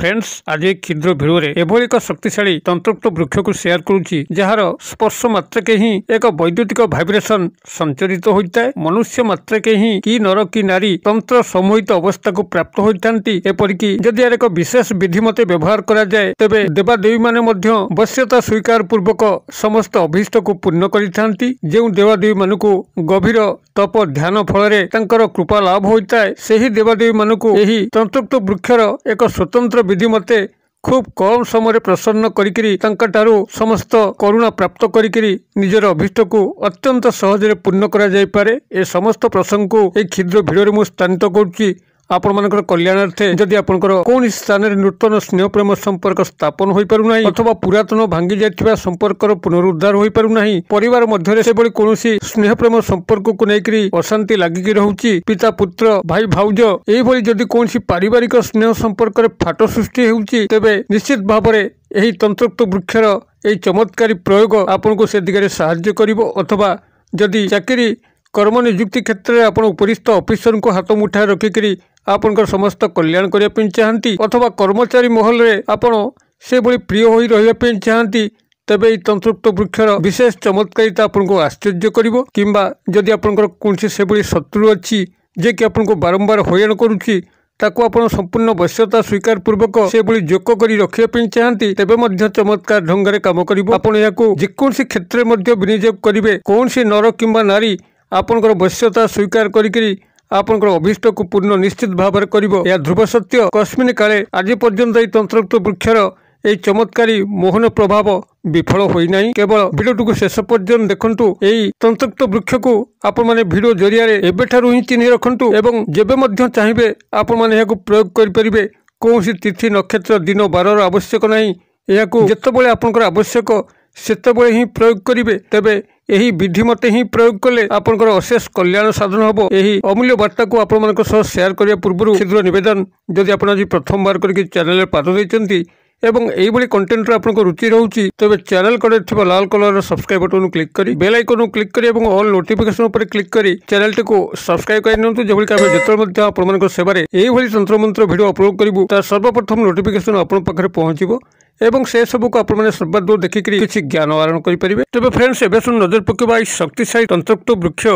Friends आज एक क्षुद्र भिडियो रे एभली एक शक्तिशाली तंत्रोक्त वृक्ष को शेयर करुच्ची जार स्पर्श मात्रके ही एक वैद्युतिक भाइब्रेशन संचरित होता है। मनुष्य मात्रके ही कि नर कि नारी तंत्र सम्मोहित अवस्था को प्राप्त होती। एपरिकी जदि यार एक विशेष विधि मते व्यवहार करा जाए तेबे देवादेवी माने मध्य वश्यता स्वीकार पूर्वक समस्त अभीष्ट को पूर्ण करिथांती। जो देवादेवी मानकु गभीर तप ध्यान फल कृपा लाभ होता है सही देवादेवी मानकु एही तंत्रोक्त वृक्षर एक स्वतंत्र विधि मते खूब कम समय प्रसन्न करिकिरी तांकाठारु समस्त करुणा प्राप्त करिकिरी निजर अभीष्ट को अत्यंत सहज पूर्ण करा जाय पारे। ए समस्त प्रसंग को एक क्षुद्र भिडियो मु स्थानित करुच्ची आपण मानकर कल्याणार्थे। जदि आपनकर कौन स्थान रे नूतन स्नेह प्रेम संपर्क स्थापन होई पारु नाही अथवा पुरातन भांगी जायथिबा संपर्कर पुनरुद्धार होई पारु नाही, परिवार मध्यरे सेबळी कोनोसी स्नेह प्रेम संपर्क को नेकरी अशांति लागिकी रहउची, पिता पुत्र भाई भाउज एही भली जदि कोनोसी पारिवारिक स्नेह संपर्क रे फाट सृष्टि हेउची तेबे निश्चित भाबरे एही तंत्रोक्त वृक्षर एही चमत्कारी प्रयोग आपनको से दिगरे सहाय्य करिवो। अथवा जदि चाकरी कर्म नियुक्ति क्षेत्र में आप उपरिस्थ ऑफिसर को हाथ मुठा रखिकी आपनकर समस्त कल्याण करने चाहती अथवा कर्मचारी महल रे आपण से बड़ी प्रिय हो रही चाहती तेबे तंत्रोक्त वृक्षर विशेष चमत्कारिता आपको आश्चर्य करिवो। किंबा जदि आपनकर कोनसी से बड़ी शत्रु अच्छी जे कि आपको बारंबार हैरान करुच्ची ताकू आपण संपूर्ण वश्यता स्वीकार पूर्वक से बड़ी जोक करी रखिया चाहती तेबे मध्य चमत्कार ढंग से काम करिवो। आपण याकू जेकोसी क्षेत्र में विनियोग करिवे कोनसी नर किंबा नारी आपनकर वश्यता स्वीकार करिकिरी आपनकर अभीष्ट को पूर्ण निश्चित भाव में करिवो। या ध्रुव सत्य कस्मिन काले आज पर्यंत तंत्रोक्त वृक्षर यही चमत्कारी मोहन प्रभाव विफल होई नाही। केवल भिडियो को शेष पर्यंत देखंतु। यही तंत्रोक्त वृक्ष को आपण माने भिडियो जरिया रे एबेठारु ही चिन्ह रखंतु एवं जेबे मध्य चाहिए आपण माने याकू प्रयोग करि परिबे। कोनसी तिथि नक्षत्र दिन बारर आवश्यक नाही, याकू जेतेबेले आपनकर आवश्यक सेतेबेले ही प्रयोग करिवे। तेबे यही विधि मते ही प्रयोग कले आपनकर अशेष कल्याण साधन होबो। यही अमूल्य वार्ता को आपण मानक सह शेयर करिया पूर्व क्षुद्र निवेदन, जदि आपण आज प्रथम बार करके चैनल पाद देइचंती एवं एही बड़ी कंटेंट आपनको रुचि रहउची तेबे चैनल कड़े थिबा लाल कलर सब्सक्राइब बटन क्लिक करी बेल आइकन क्लिक करी एवं ऑल नोटिफिकेशन ऊपर क्लिक करी चैनल को सब्सक्राइब कर नियंतु। जेबळी का जेतल मध्ये आपण मानक सेवारे एही भली तंत्र मंत्र वीडियो अपलोड करिवु ता सर्वप्रथम नोटिफिकेशन आपण पाखरे पहुंचीबो एवं से सब को आप सर्वाधिक देखिकी किसी ज्ञान आहरण करेंगे। तेज फ्रेंड्स एवं नजर पकड़ा शक्तिशाली तंत्रोक्त वृक्ष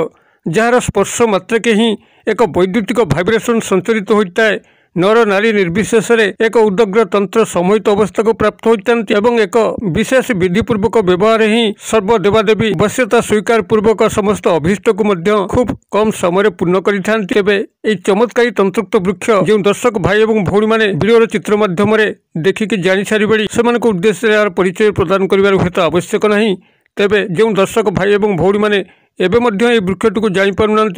जार स्पर्श मात्रके ही एक वैद्युतिक भाइब्रेशन संचरित होता है। नर नारी निर्विशेष एक उदग्र तंत्र सम्मोहित अवस्था को प्राप्त होती एवं एक विशेष विधिपूर्वक व्यवहार ही सर्व देवादेवी वश्यता स्वीकार पूर्वक समस्त अभीष्ट को मध्य खूब कम समय पूर्ण करें। चमत्कारी तंत्रोक्त वृक्ष जो दर्शक भाई और भौणी मैंने वीडियो चित्र माध्यम देखिकी जानी सारे से उद्देश्य यार परिचय प्रदान कर आवश्यक नहीं। तेबे जो दर्शक भाई और भौणी मैंने एवं वृक्ष को जापारूना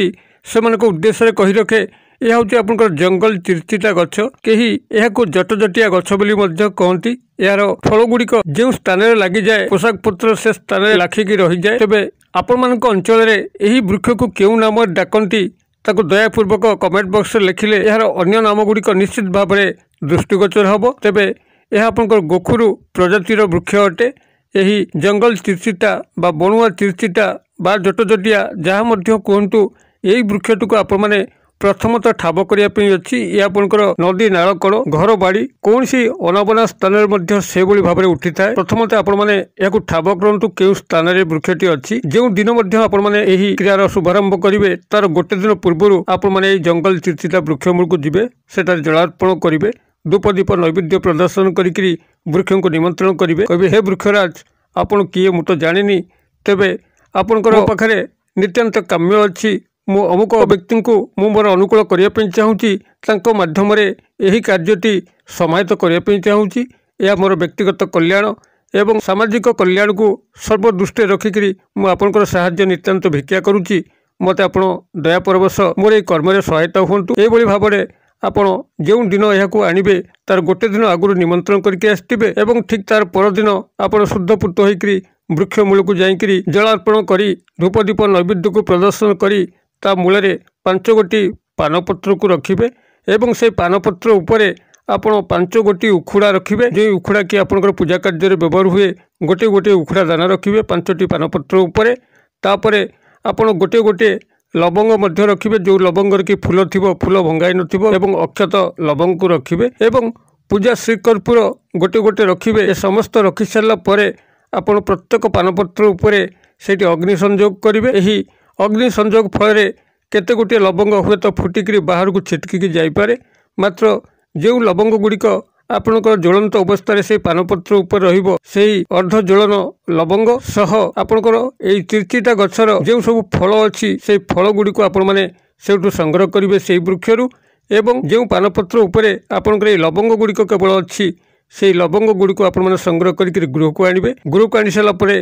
से उद्देश्य कही रखे यह हूँ आपंकर जंगल चिरचिटा गछ कहीं यह जटजटिया गछ बोली कहती। यार फल गुड़िक जो स्थान में लगी जाए पोशाक पत्र से स्थान लाखिकी रही जाए तेबे आपण मानक अंचल यही वृक्ष को क्यों नाम डाकती ताको दयापूर्वक कमेंट बॉक्स लिखिले यार अन्य नाम गुड़िक निश्चित भाव में दृष्टिगोचर हम। तेबे यह आपंकर गोखुरु प्रजातिर वृक्ष अटे। यही जंगल चिरचिटा बा बणुआ चिरचिटा बा जटजटिया जहाँ मध्य कहतु यही वृक्षटी को आपण माने प्रथमतः ठाब करने अच्छी आपंकर नदी नाल कड़ घर बाड़ी कौन सी अनाबना स्थान में से भाव में उठी था। प्रथमतः आपण मैंने यह ठाब करूँ क्यों स्थान वृक्षटी अच्छी जो दिन यही क्रियार शुभारंभ करेंगे तार गोटे दिन पूर्व आपण मैंने जंगल चिरचिटा वृक्ष मूल को जी से जलार्पण करेंगे धूप दीप नैवेद्य प्रदर्शन करी वृक्ष को निमंत्रण करेंगे कहे हे वृक्षराज आपण किए मु तो जानी तेबे आपणकर पाखे नित्यांत काम्य अच्छी मु अमुक व्यक्ति को मु मोर अनुकूल करने चाहूँगी माध्यम यही कार्यटी समाहित करने चाहूँगी। यह मोर व्यक्तिगत कल्याण एवं सामाजिक कल्याण को सर्वदृष्टि रखिकी मु आपंकर साहाय्य नित्यांत भिक्षा करुच्ची। मत आप दया परवश मोर कर्म सहायता हूँ। यही भाव में आपण जो दिन यह आणवे तार गोटे दिन आगुरी निमंत्रण करके आसवे एवं ठीक तार परदिन आपण शुद्धपूत होकर वृक्ष मूल को जाकरी जलार्पण करी धूप दीप नैवेद्य को प्रदर्शन करी ता मूल 5 गोटी पानपत्र को रखिए एवं से पानपत्र उपरे आपण 5 गोटी उखुड़ा रखिए जो उखुड़ा कि आपंकर पूजा कार्य व्यवहार हुए गोटे गोटे उखुड़ा दाना रखिए 5टी पानपत्र उपरे तापरे आपण गोटे गोटे लवंग मध्य रखिए जो लवंगर की फूल थी फूल भंगाई नथिबो एवं अक्षत लवंग को रखिए एवं पूजा श्रीकर्पूर गोटे गोटे रखिए। ए समस्त रखी सारा पर आपण प्रत्येक पानपत्र उपरे सेठी अग्नि संयोग करेंगे। यही अग्नि संयोग फल केते गोटे लवंग हुए तो फुटिकी बाहर को छिटकी जापे। मात्र जो लवंग गुड़िक आपणकर ज्वलंत अवस्था से पानपत्र उपर रहिबो सेही अर्ध ज्वलन लवंग सह आपणकर एई चिरचिटा गछर जो सब फल अच्छी से फल गुड़िक आपण माने सेठू संग्रह करेंगे से वृक्षरू। एवं जो पानपत्र उपरे आपणकर एई लवंग गुड़िक केवल अच्छी से लवंग गुड़िक आपण माने संग्रह करके गृह को आनिबे। गृह को आनी सारा परे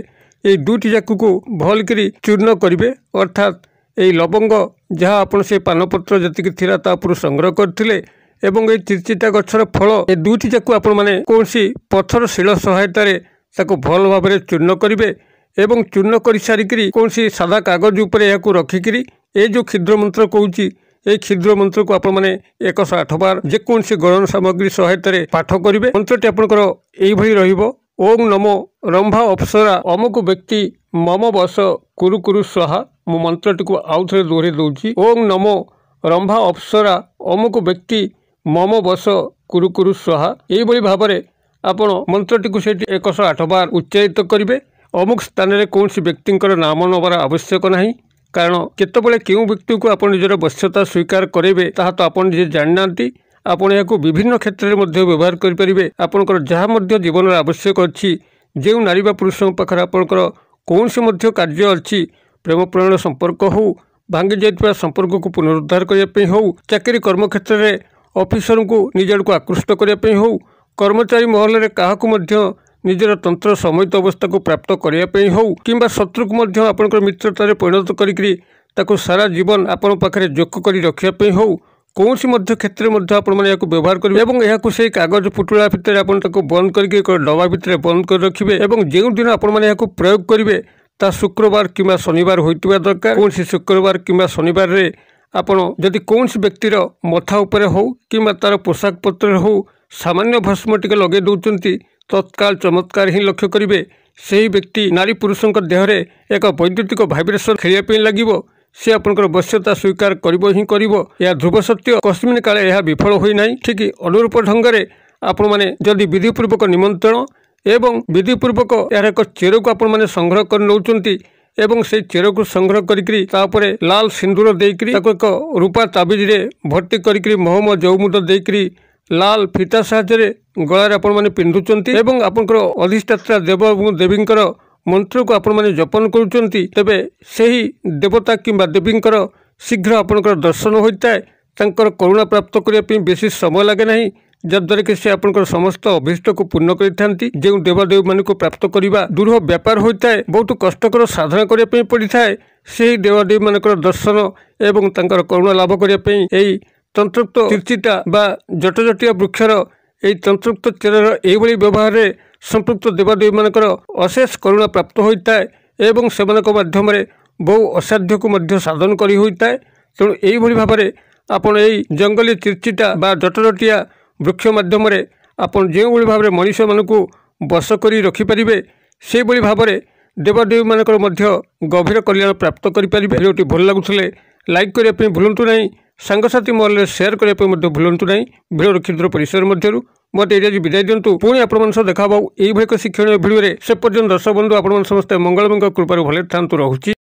एई दुईटी जाक को भल करी चूर्ण करेंगे। अर्थात एई लवंग जहाँ आपण से पानपत्र जतिक थिला ता पुरु संग्रह करथिले एवं ये चिरचिटा गछर फल ए दुईटी जाक आपण माने कोनसी पत्थर शिल सहायता ताको भल भाव में चूर्ण करेंगे। एवं चूर्ण कर सारिकी कौन सादा कागज उपरे या रखिकी ए जो क्षुद्र मंत्र कहूँ ये क्षुद्र मंत्र को आपण माने 108 बार जेकोसी गणन सामग्री सहायता पाठ करेंगे। मंत्रटी आपंकर यही रहिबो ओम नमो रंभा अप्सरा अमुक व्यक्ति मम बस कुरु कुरु स्वाहा। मु मंत्रटी को आउ थे दोहरे दूची ओम नमो रंभा अप्सरा अमुक व्यक्ति मम बस कुरु कुरु स्वाहा। यही भाव में आपण मंत्रटी को 108 बार उच्चारित करेंगे। अमुक स्थान में कौन व्यक्ति नाम नबार आवश्यक नहीं, कारण केतबेले क्यों व्यक्ति को आप निजर वश्यता स्वीकार करेंगे ताहा तो आपन जे जानना आपन या विभिन्न क्षेत्र में व्यवहार करेंगे। आपंकर जहाँ जीवन आवश्यक अच्छी जो नारी बा पुरुष पाखे आपंकर कौन से कार्य अच्छी प्रेम प्रणय संपर्क हो भांगी जाइଥିବା संपर्क को पुनरुद्धार करने हो चाकरी कर्म क्षेत्र में ऑफिसर को निज आड़ को आकृष्ट करने हो कर्मचारी महल में क्या निजर तंत्र समित अवस्था को प्राप्त करने हो कि शत्रु को आपंकर मित्रतार परिणत कर सारा जीवन आपण पाखे जोक कर रखापी हो कौन क्षेत्र में आपको व्यवहार करेंगे। यहाँ से कागज पुटुला भितर आप बंद करके डबा भितर बंद कर रखिए। जो दिन आपने प्रयोग करेंगे ता शुक्रवार कि शनिवार होता दरकार। कौन शुक्रवार कि शनिवार रे आपण जदि कौन व्यक्तिर मथा उपरे हो कि तार पोशाक पत्र हो सामान्य भस्म टिके लगे दौरान तत्काल चमत्कार ही लक्ष्य करेंगे। से व्यक्ति नारी पुरुषों देहरे एक वैद्युतिक भाइब्रेशन खेलिया लगे से आपंकर वश्यता स्वीकार कर ध्रुव सत्य कस्मिन काले यह विफल होना। ठीक अनुरूप ढंग से आपण मैंने जदि विधिपूर्वक निमंत्रण एवं विधिपूर्वक यार एक चेर को आपण मैंने संग्रह कर नौकरी एवं से चेर को संग्रह करके लाल सिंदूर देकर एक रूपा ताबिज भर्ती कर महम जौमुद देकर लाल फीता साहाय्य गलार आपण मैंने पिंधुंट एवं आपंकर अधिष्ठाता देव और देवींकर मंत्र को आपण मैंने जपन करुँच तेबे सही देवता किंबा देवींकर शीघ्र आपंकर दर्शन होता है। करुणा प्राप्त करने बेसी समय लगे ना जद्वारा कि से आपंकर समस्त अभीष्ट को पूर्ण करते जो देवदेवी मान को प्राप्त करने दूर व्यापार होता है बहुत कष्टकर साधना करने पड़ता है से देवदेवी मान दर्शन एवं करुणा लाभ करने तंत्रोक्त चिरचिटा बा जटजटिया वृक्षर यही तंत्रोक्त चेरर यही व्यवहार संपृक्त देवदेवी मानकर अशेष करुणा प्राप्त होता है एवं से माध्यम बहु असाध्य को साधन कर होता है। तेणु यही भाव में आपड़ यही जंगली चिरचिटा बा जटजटिया वृक्ष मध्यम आपड़ जो भाव में मनीष मान को बस कर रखिपारे से भाव में देवदेवी मानकर गभीर कल्याण प्राप्त करेंगे। भिडियोटी भल लगुले लाइक करने भूलु ना सांगसाथी महल में शेयर करने भूलु ना। भिडियो क्षुद्र परिसर मध्य मत एरिया विदाय दिंतु पुणी आप देखा यही शिक्षण भिडियो से पर्यटन दर्शक बंधु आप समस्त मंगलमय कृपार भले था रहुची।